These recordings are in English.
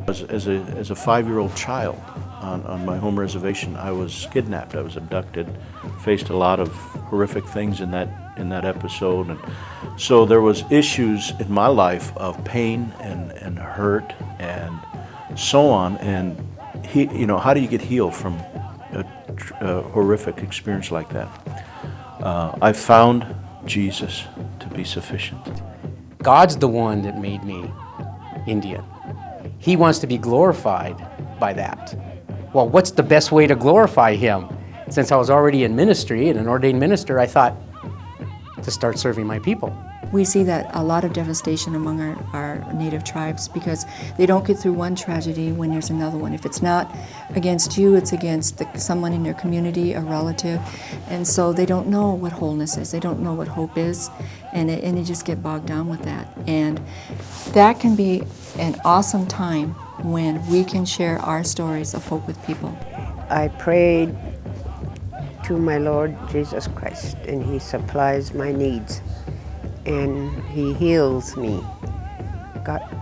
As a 5-year-old child on my home reservation, I was kidnapped. I was abducted, faced a lot of horrific things in that episode, and so there was issues in my life of pain and hurt and so on. And how do you get healed from a horrific experience like that? I found Jesus to be sufficient. God's the one that made me Indian. He wants to be glorified by that. Well, what's the best way to glorify Him? Since I was already in ministry and an ordained minister, I thought to start serving my people. We see that a lot of devastation among our native tribes because they don't get through one tragedy when there's another one. If it's not against you, it's against someone in your community, a relative, and so they don't know what wholeness is. They don't know what hope is, and they just get bogged down with that. And that can be an awesome time when we can share our stories of hope with people. I prayed to my Lord Jesus Christ, and He supplies my needs, and He heals me.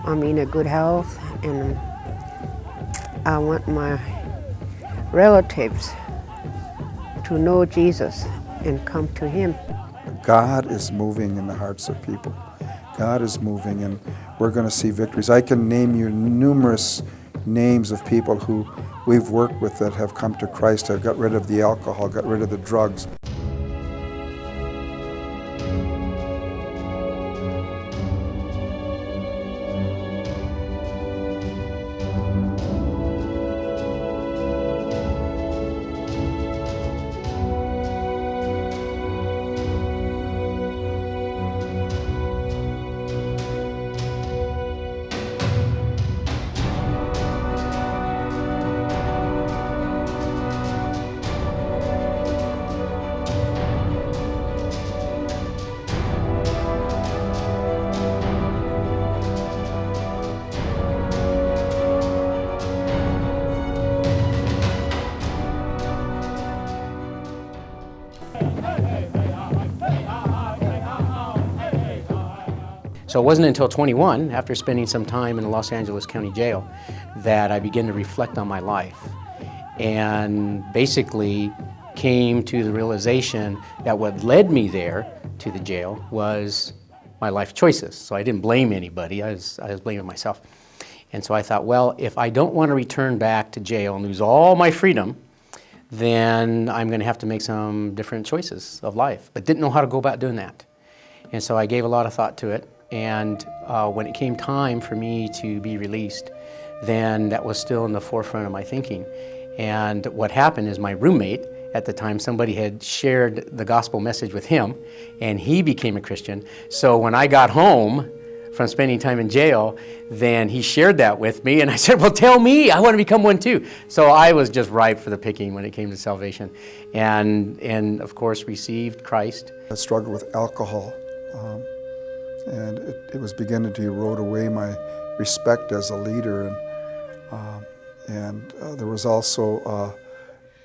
I'm in a good health, and I want my relatives to know Jesus and come to Him. God is moving in the hearts of people. God is moving, and we're going to see victories. I can name you numerous names of people who we've worked with that have come to Christ, have got rid of the alcohol, got rid of the drugs. So it wasn't until 21, after spending some time in the Los Angeles County Jail, that I began to reflect on my life and basically came to the realization that what led me there to the jail was my life choices. So I didn't blame anybody, I was blaming myself. And so I thought, well, if I don't want to return back to jail and lose all my freedom, then I'm going to have to make some different choices of life, but didn't know how to go about doing that. And so I gave a lot of thought to it. And when it came time for me to be released, then that was still in the forefront of my thinking. And what happened is my roommate at the time, somebody had shared the gospel message with him, and he became a Christian. So when I got home from spending time in jail, then he shared that with me, and I said, well, tell me, I want to become one too. So I was just ripe for the picking when it came to salvation, and of course received Christ. I struggled with alcohol. And it was beginning to erode away my respect as a leader. And there was also,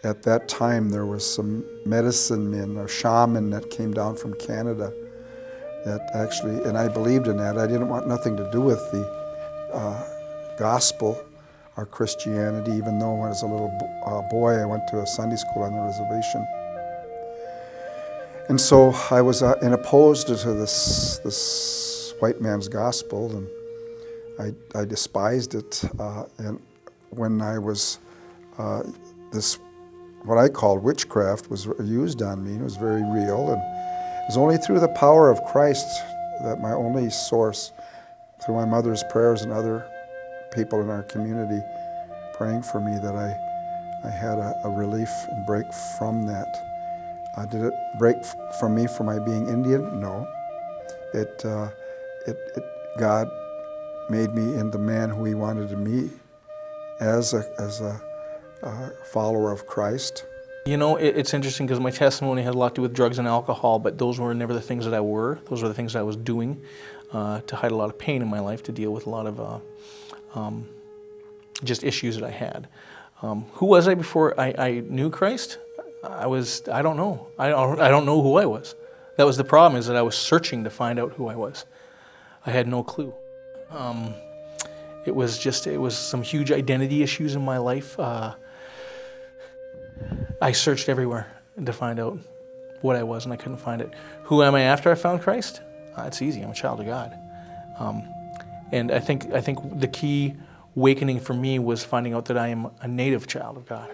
at that time, there was some medicine men or shaman that came down from Canada that actually, and I believed in that. I didn't want nothing to do with the gospel or Christianity, even though when I was a little boy, I went to a Sunday school on the reservation. And so I was opposed to this white man's gospel, and I despised it. And when I was, this, what I called witchcraft was used on me, it was very real. And it was only through the power of Christ, that my only source, through my mother's prayers and other people in our community praying for me, that I had a relief and break from that. Did it break from me for my being Indian? No. God made me into the man who He wanted to be as a follower of Christ. You know, it's interesting because my testimony had a lot to do with drugs and alcohol, but those were never the things that I were. Those were the things that I was doing to hide a lot of pain in my life, to deal with a lot of just issues that I had. Who was I before I knew Christ? I don't know. I don't know who I was. That was the problem, is that I was searching to find out who I was. I had no clue. It was some huge identity issues in my life. I searched everywhere to find out what I was, and I couldn't find it. Who am I after I found Christ? It's easy. I'm a child of God. And I think the key awakening for me was finding out that I am a native child of God.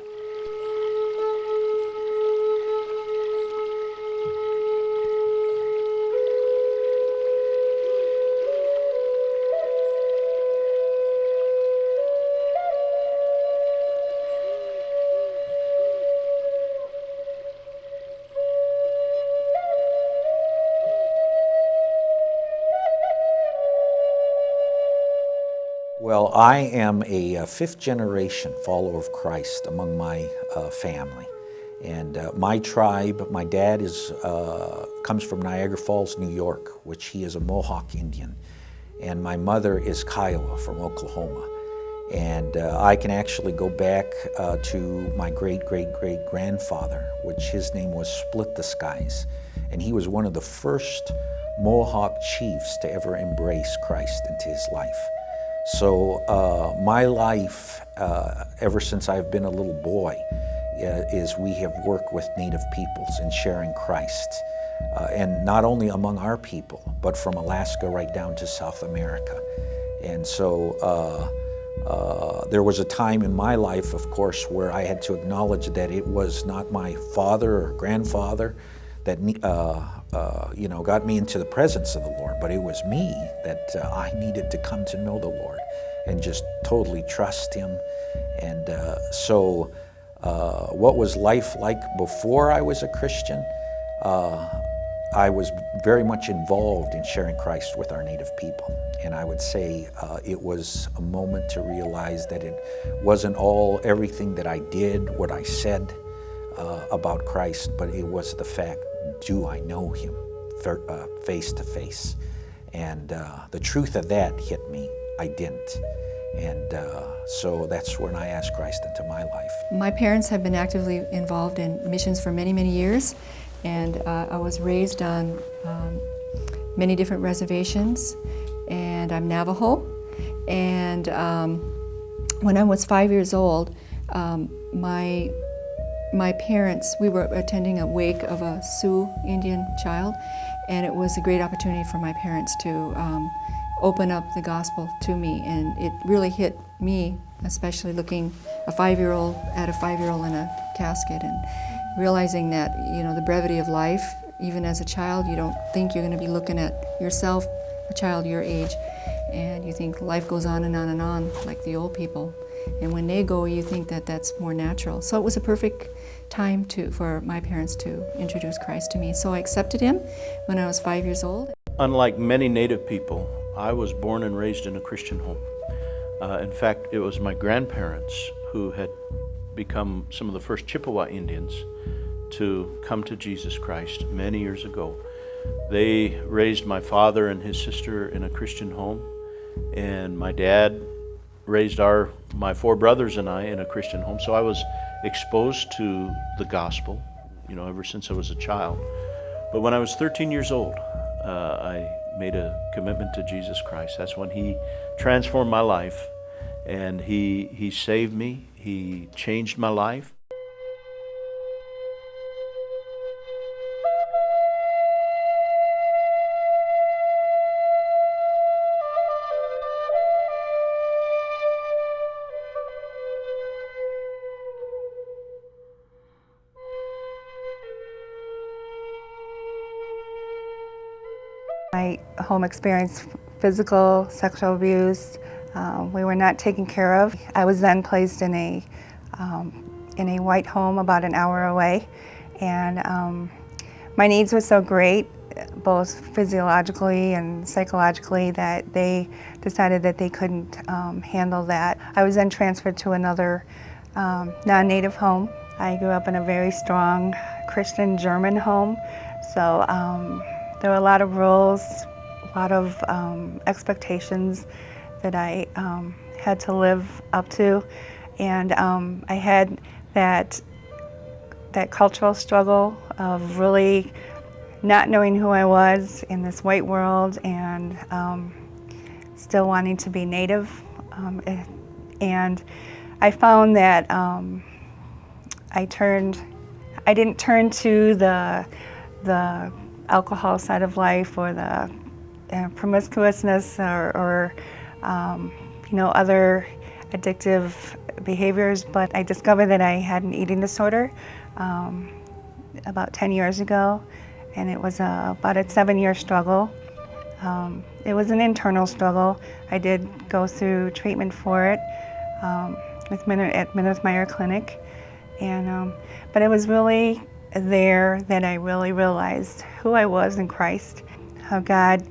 Well, I am a fifth-generation follower of Christ among my family. And my tribe, my dad comes from Niagara Falls, New York, which he is a Mohawk Indian. And my mother is Kiowa from Oklahoma. And I can actually go back to my great-great-great-grandfather, which his name was Split the Skies. And he was one of the first Mohawk chiefs to ever embrace Christ into his life. So my life, ever since I've been a little boy, is we have worked with Native peoples in sharing Christ. And not only among our people, but from Alaska right down to South America. And so there was a time in my life, of course, where I had to acknowledge that it was not my father or grandfather that got me into the presence of the Lord, but it was me that I needed to come to know the Lord and just totally trust Him. And so what was life like before I was a Christian? I was very much involved in sharing Christ with our Native people. And I would say it was a moment to realize that it wasn't everything that I did, what I said about Christ, but it was the fact, do I know Him face to face? And the truth of that hit me. I didn't. And so that's when I asked Christ into my life. My parents have been actively involved in missions for many, many years, and I was raised on many different reservations, and I'm Navajo. And when I was 5 years old, my parents, we were attending a wake of a Sioux Indian child, and it was a great opportunity for my parents to open up the gospel to me, and it really hit me, especially looking at a 5-year-old in a casket and realizing that, the brevity of life, even as a child, you don't think you're going to be looking at yourself, a child your age, and you think life goes on and on and on like the old people. And when they go, you think that that's more natural. So it was a perfect time for my parents to introduce Christ to me. So I accepted Him when I was 5 years old. Unlike many Native people, I was born and raised in a Christian home. In fact, it was my grandparents who had become some of the first Chippewa Indians to come to Jesus Christ many years ago. They raised my father and his sister in a Christian home, and my dad raised my 4 brothers and I in a Christian home. So I was exposed to the gospel, ever since I was a child. But when I was 13 years old, I made a commitment to Jesus Christ. That's when He transformed my life, and He saved me. He changed my life. My home experienced physical, sexual abuse. We were not taken care of. I was then placed in a white home about an hour away, and my needs were so great, both physiologically and psychologically, that they decided that they couldn't handle that. I was then transferred to another non-Native home. I grew up in a very strong Christian German home, so there were a lot of rules, a lot of expectations that I had to live up to, and I had that cultural struggle of really not knowing who I was in this white world, and still wanting to be Native. And I found that I didn't turn to the alcohol side of life or the promiscuousness or other addictive behaviors, but I discovered that I had an eating disorder about 10 years ago, and it was about a 7-year struggle. It was an internal struggle. I did go through treatment for it at Meyer Clinic, and but it was really there that I really realized who I was in Christ, how God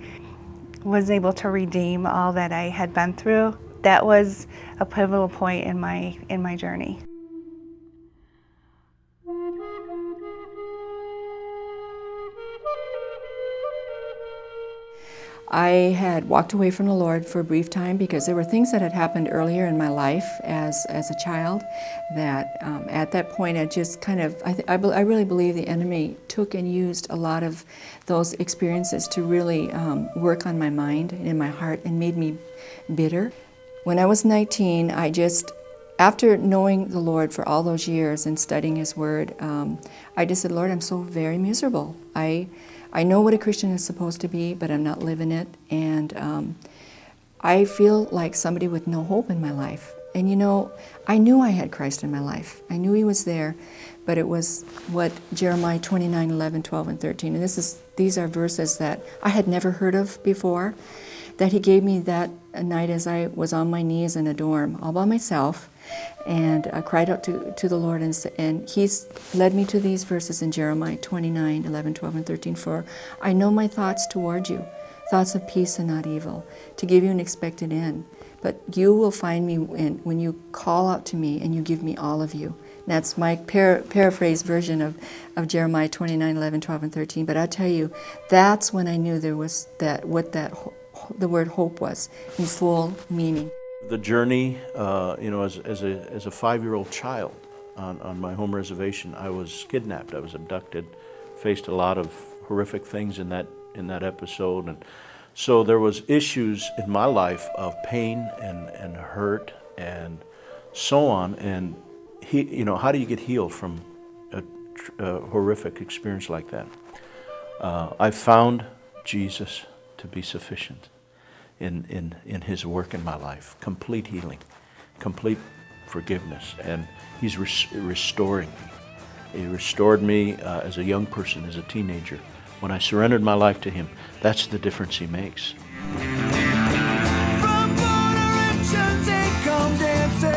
was able to redeem all that I had been through. That was a pivotal point in my journey. I had walked away from the Lord for a brief time because there were things that had happened earlier in my life as a child that at that point I just kind of, I really believe the enemy took and used a lot of those experiences to really work on my mind and in my heart and made me bitter. When I was 19, after knowing the Lord for all those years and studying His Word, I just said, Lord, I'm so very miserable. I know what a Christian is supposed to be, but I'm not living it, and I feel like somebody with no hope in my life. And you know, I knew I had Christ in my life. I knew He was there, but it was what Jeremiah 29, 11, 12, and 13, and these are verses that I had never heard of before, that He gave me that night as I was on my knees in a dorm, all by myself, and I cried out to the Lord, and He's led me to these verses in Jeremiah 29, 11, 12, and 13. For I know my thoughts toward you, thoughts of peace and not evil, to give you an expected end. But you will find me when you call out to me and you give me all of you. That's my paraphrase version of Jeremiah 29, 11, 12, and 13. But I tell you, that's when I knew there was the word hope was in full meaning. The journey, as a 5-year-old child on my home reservation, I was kidnapped. I was abducted. Faced a lot of horrific things in that episode, and so there was issues in my life of pain and hurt and so on. And how do you get healed from a horrific experience like that? I found Jesus to be sufficient in His work in my life. Complete healing, complete forgiveness, and He's restoring me. He restored me as a young person, as a teenager. When I surrendered my life to Him, that's the difference He makes. From Puerto Rico, they come dancing.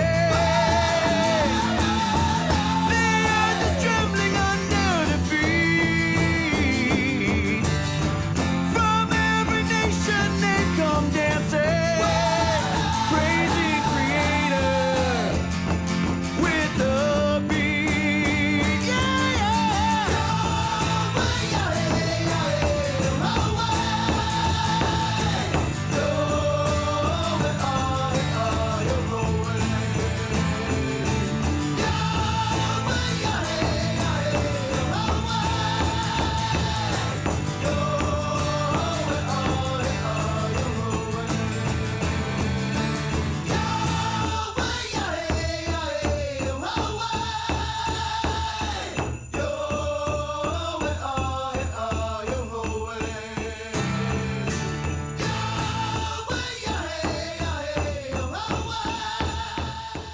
The earth is trembling under their feet. From every nation, they come dancing. Praising Creator with the beat. Yeah,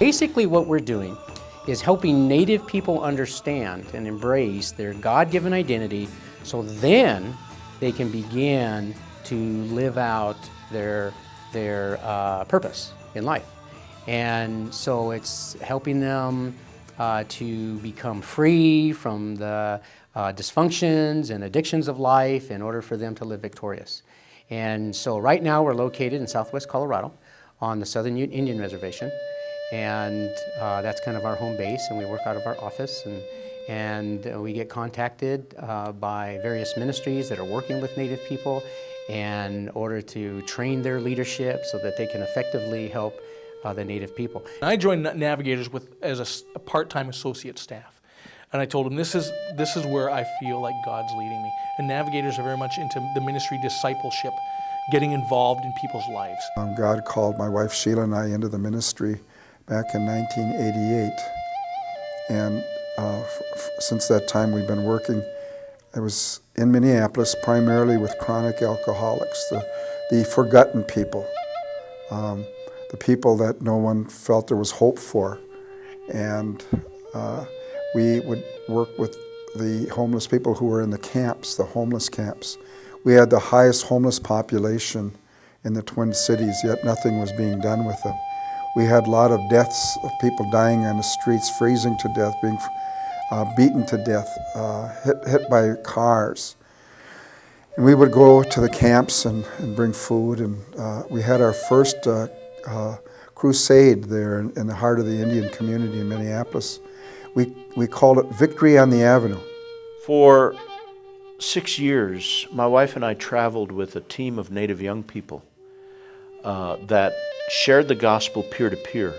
Basically what we're doing is helping Native people understand and embrace their God-given identity, so then they can begin to live out their purpose in life. And so it's helping them to become free from the dysfunctions and addictions of life in order for them to live victorious. And so right now we're located in southwest Colorado on the Southern Indian Reservation. And that's kind of our home base, and we work out of our office, and we get contacted by various ministries that are working with Native people in order to train their leadership so that they can effectively help the Native people. I joined Navigators as a part-time associate staff, and I told them this is where I feel like God's leading me. And Navigators are very much into the ministry discipleship, getting involved in people's lives. God called my wife Sheila and I into the ministry back in 1988. And since that time we've been working. I was in Minneapolis primarily with chronic alcoholics, the forgotten people, the people that no one felt there was hope for. And we would work with the homeless people who were in the camps, the homeless camps. We had the highest homeless population in the Twin Cities, yet nothing was being done with them. We had a lot of deaths of people dying on the streets, freezing to death, being beaten to death, hit by cars. And we would go to the camps and bring food, and we had our first crusade there in the heart of the Indian community in Minneapolis. We called it Victory on the Avenue. For 6 years, my wife and I traveled with a team of Native young people that shared the gospel peer-to-peer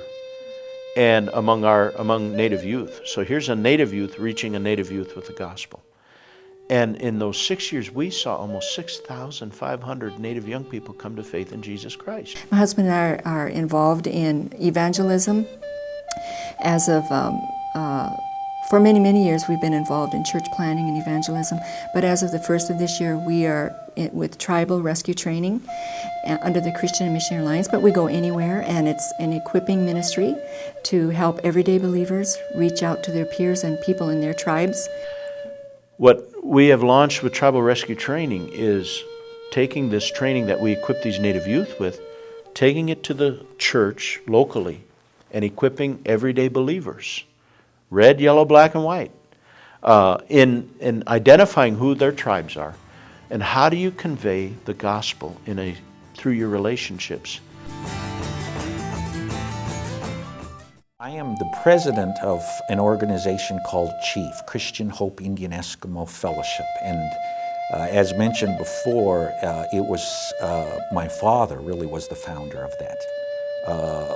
and among Native youth. So here's a Native youth reaching a Native youth with the gospel. And in those 6 years, we saw almost 6,500 Native young people come to faith in Jesus Christ. My husband and I are involved in evangelism. As of for many, many years, we've been involved in church planning and evangelism. But as of the first of this year, we are with tribal rescue training under the Christian and Missionary Alliance. But we go anywhere, and it's an equipping ministry to help everyday believers reach out to their peers and people in their tribes. What we have launched with tribal rescue training is taking this training that we equip these Native youth with, taking it to the church locally, and equipping everyday believers, red, yellow, black, and white, in identifying who their tribes are, and how do you convey the gospel through your relationships. I am the president of an organization called CHIEF, Christian Hope Indian Eskimo Fellowship. And as mentioned before, it was my father really was the founder of that.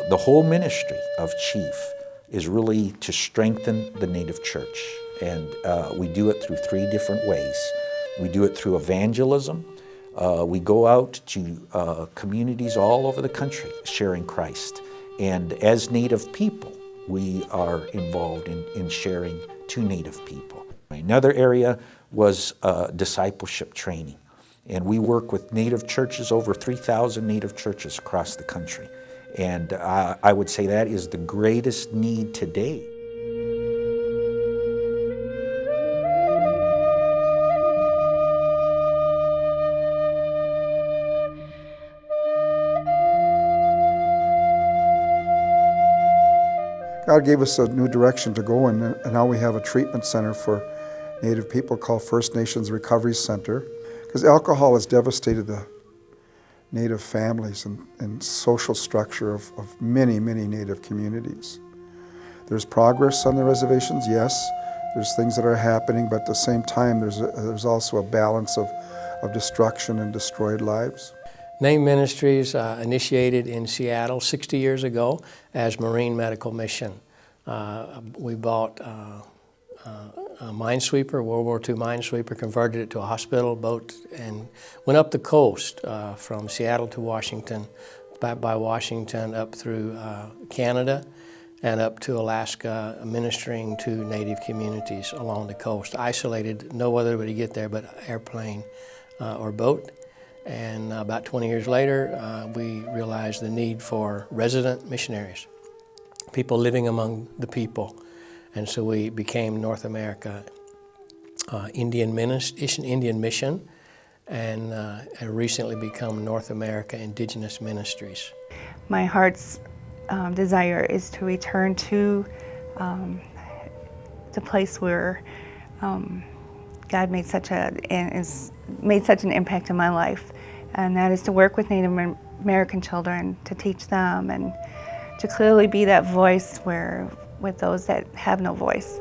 The whole ministry of CHIEF is really to strengthen the Native church. And we do it through 3 different ways. We do it through evangelism. We go out to communities all over the country sharing Christ. And as Native people, we are involved in sharing to Native people. Another area was discipleship training. And we work with Native churches, over 3,000 Native churches across the country. And I would say that is the greatest need today. God gave us a new direction to go in, and now we have a treatment center for Native people called First Nations Recovery Center, because alcohol has devastated the Native families and social structure of many, many Native communities. There's progress on the reservations, yes. There's things that are happening, but at the same time, there's also a balance of destruction and destroyed lives. Name Ministries initiated in Seattle 60 years ago as Marine Medical Mission. We bought a minesweeper, World War II minesweeper, converted it to a hospital boat, and went up the coast from Seattle to Washington, back by Washington up through Canada and up to Alaska, ministering to Native communities along the coast. Isolated, no other way to get there but airplane or boat. And about 20 years later, we realized the need for resident missionaries, people living among the people. And so we became North America Indian Mission, and recently become North America Indigenous Ministries. My heart's desire is to return to the place where God made such an impact in my life, and that is to work with Native American children, to teach them, and to clearly be that voice with those that have no voice.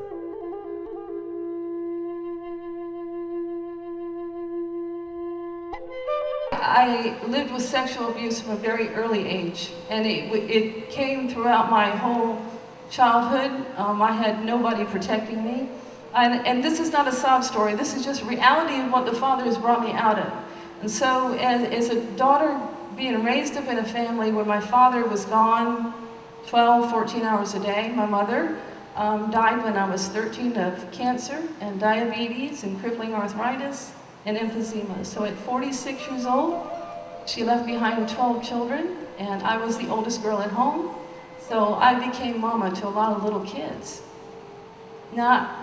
I lived with sexual abuse from a very early age, and it came throughout my whole childhood. I had nobody protecting me. And this is not a sob story. This is just reality of what the Father has brought me out of. And so as a daughter being raised up in a family where my father was gone 12, 14 hours a day, my mother died when I was 13 of cancer and diabetes and crippling arthritis and emphysema. So at 46 years old, she left behind 12 children, and I was the oldest girl at home. So I became mama to a lot of little kids. Now,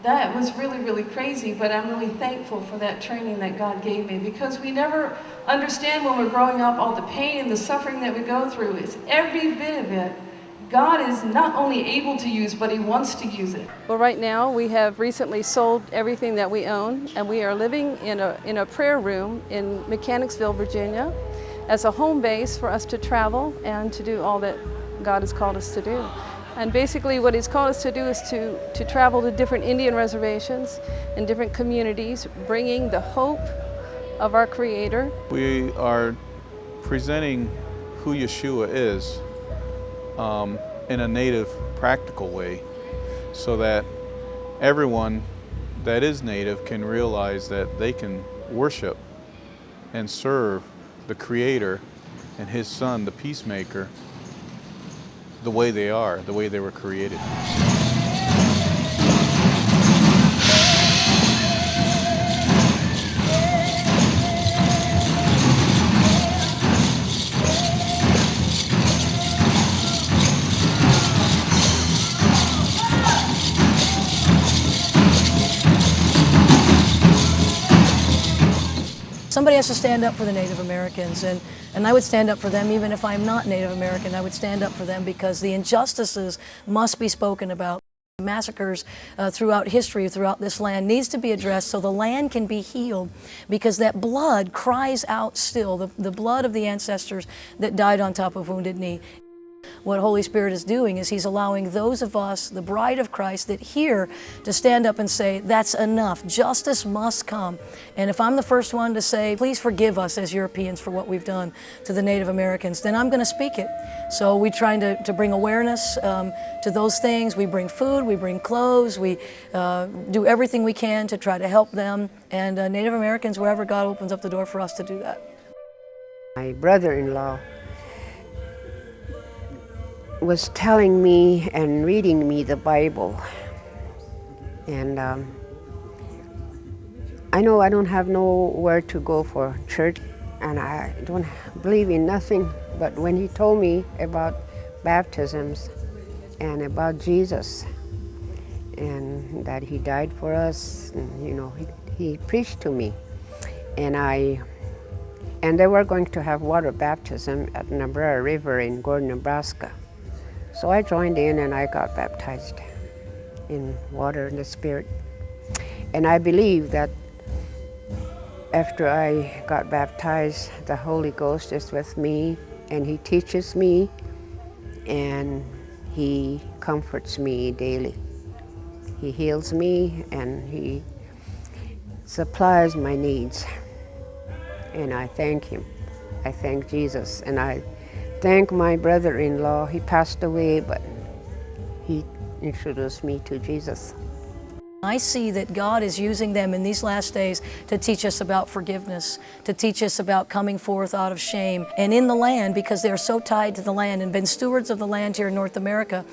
that was really, really crazy, but I'm really thankful for that training that God gave me, because we never understand when we're growing up all the pain and the suffering that we go through. It's every bit of it. God is not only able to use, but He wants to use it. Well, right now we have recently sold everything that we own, and we are living in a prayer room in Mechanicsville, Virginia, as a home base for us to travel and to do all that God has called us to do. And basically what He's called us to do is to travel to different Indian reservations and different communities, bringing the hope of our Creator. We are presenting who Yeshua is in a native, practical way, so that everyone that is native can realize that they can worship and serve the Creator and His Son, the Peacemaker, the way they are, the way they were created. Somebody has to stand up for the Native Americans, and I would stand up for them even if I'm not Native American. I would stand up for them because the injustices must be spoken about. Massacres throughout history, throughout this land, needs to be addressed so the land can be healed, because that blood cries out still, the blood of the ancestors that died on top of Wounded Knee. What Holy Spirit is doing is He's allowing those of us, the bride of Christ, that hear, to stand up and say, that's enough. Justice must come. And if I'm the first one to say, please forgive us as Europeans for what we've done to the Native Americans, then I'm going to speak it. So we're trying to bring awareness to those things. We bring food, we bring clothes, we do everything we can to try to help them. And Native Americans, wherever God opens up the door for us to do that. My brother-in-law was telling me and reading me the Bible, and I know I don't have nowhere to go for church, and I don't believe in nothing, but when he told me about baptisms and about Jesus and that He died for us, and, you know, he preached to me, and they were going to have water baptism at Niobrara River in Gordon, Nebraska. So I joined in and I got baptized in water and the Spirit. And I believe that after I got baptized, the Holy Ghost is with me, and He teaches me and He comforts me daily. He heals me and He supplies my needs. And I thank Him. I thank Jesus, and I thank my brother-in-law. He passed away, but he introduced me to Jesus. I see that God is using them in these last days to teach us about forgiveness, to teach us about coming forth out of shame. And in the land, because they're so tied to the land and been stewards of the land here in North America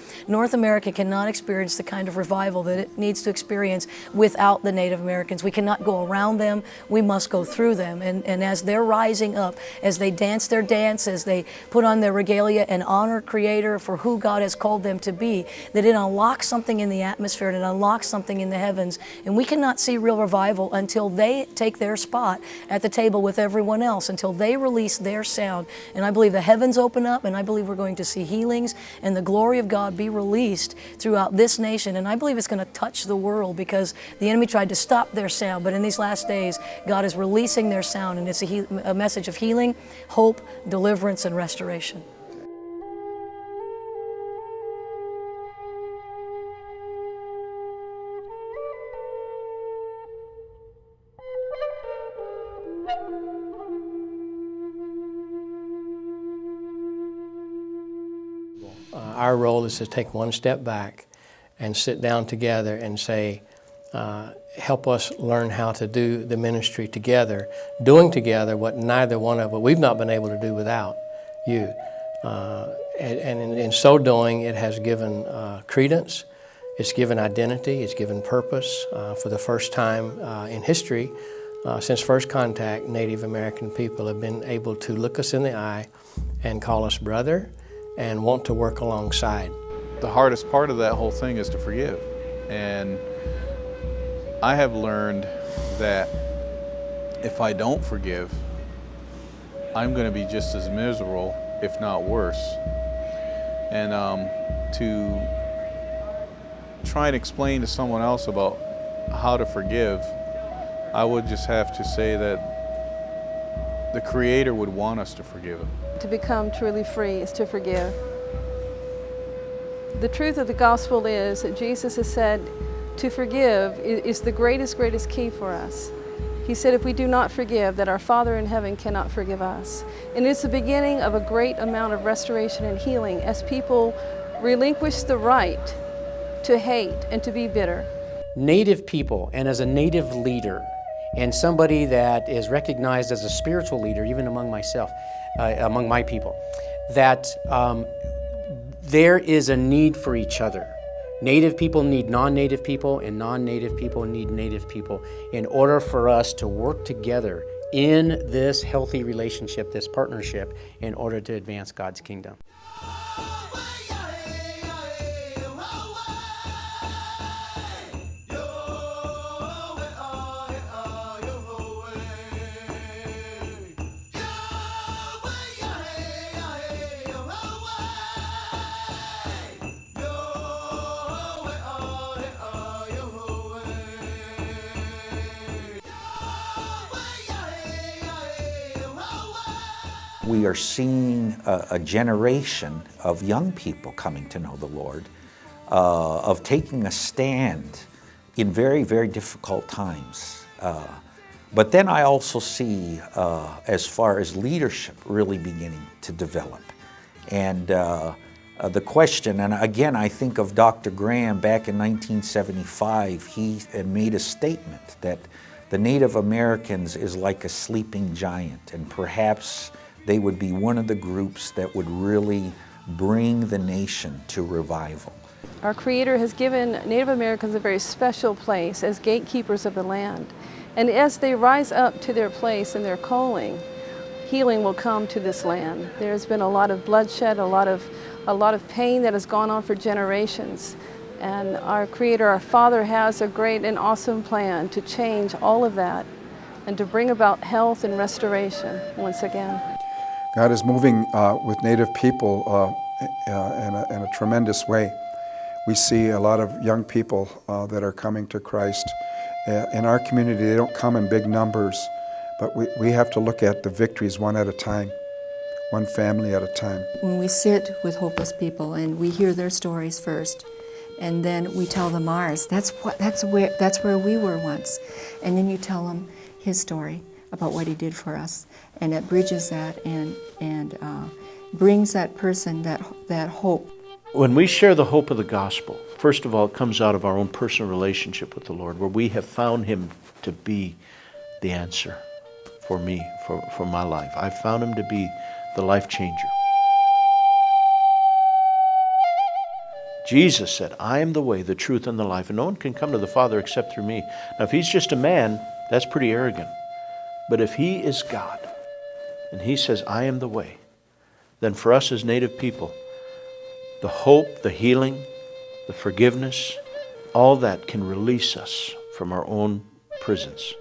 cannot experience the kind of revival that it needs to experience without the Native Americans. We cannot go around them, we must go through them. And as they're rising up, as they dance their dance, as they put on their regalia and honor Creator for who God has called them to be, that it unlocks something in the atmosphere and it unlocks something in the heavens, and we cannot see real revival until they take their spot at the table with everyone else, until they release their sound. And I believe the heavens open up, and I believe we're going to see healings and the glory of God be released throughout this nation. And I believe it's going to touch the world, because the enemy tried to stop their sound, but in these last days God is releasing their sound, and it's a message of healing, hope, deliverance, and restoration. Our role is to take one step back and sit down together and say, help us learn how to do the ministry together, doing together what we've not been able to do without you. And in so doing, it has given credence, it's given identity, it's given purpose. For the first time in history, since first contact, Native American people have been able to look us in the eye and call us brother and want to work alongside. The hardest part of that whole thing is to forgive. And I have learned that if I don't forgive, I'm going to be just as miserable, if not worse. And to try and explain to someone else about how to forgive, I would just have to say that the Creator would want us to forgive Him. To become truly free is to forgive. The truth of the gospel is that Jesus has said to forgive is the greatest key for us. He said if we do not forgive, that our Father in heaven cannot forgive us. And it's the beginning of a great amount of restoration and healing as people relinquish the right to hate and to be bitter. Native people, and as a Native leader, and somebody that is recognized as a spiritual leader, even among myself, among my people, that there is a need for each other. Native people need non-Native people, and non-Native people need Native people in order for us to work together in this healthy relationship, this partnership, in order to advance God's kingdom. We are seeing a generation of young people coming to know the Lord, of taking a stand in very, very difficult times. But then I also see, as far as leadership really beginning to develop. And the question, and again I think of Dr. Graham back in 1975, he made a statement that the Native Americans is like a sleeping giant, and perhaps they would be one of the groups that would really bring the nation to revival. Our Creator has given Native Americans a very special place as gatekeepers of the land. And as they rise up to their place and their calling, healing will come to this land. There's been a lot of bloodshed, a lot of pain that has gone on for generations. And our Creator, our Father, has a great and awesome plan to change all of that and to bring about health and restoration once again. God is moving with Native people in a tremendous way. We see a lot of young people that are coming to Christ. In our community, they don't come in big numbers, but we have to look at the victories one at a time, one family at a time. When we sit with hopeless people and we hear their stories first, and then we tell them ours, that's where we were once. And then you tell them His story about what He did for us, and it bridges that and brings that person that hope. When we share the hope of the gospel, first of all, it comes out of our own personal relationship with the Lord, where we have found Him to be the answer for me, for my life. I've found Him to be the life changer. Jesus said, I am the way, the truth, and the life, and no one can come to the Father except through me. Now, if He's just a man, that's pretty arrogant. But if He is God, and He says, I am the way, then for us as Native people, the hope, the healing, the forgiveness, all that can release us from our own prisons.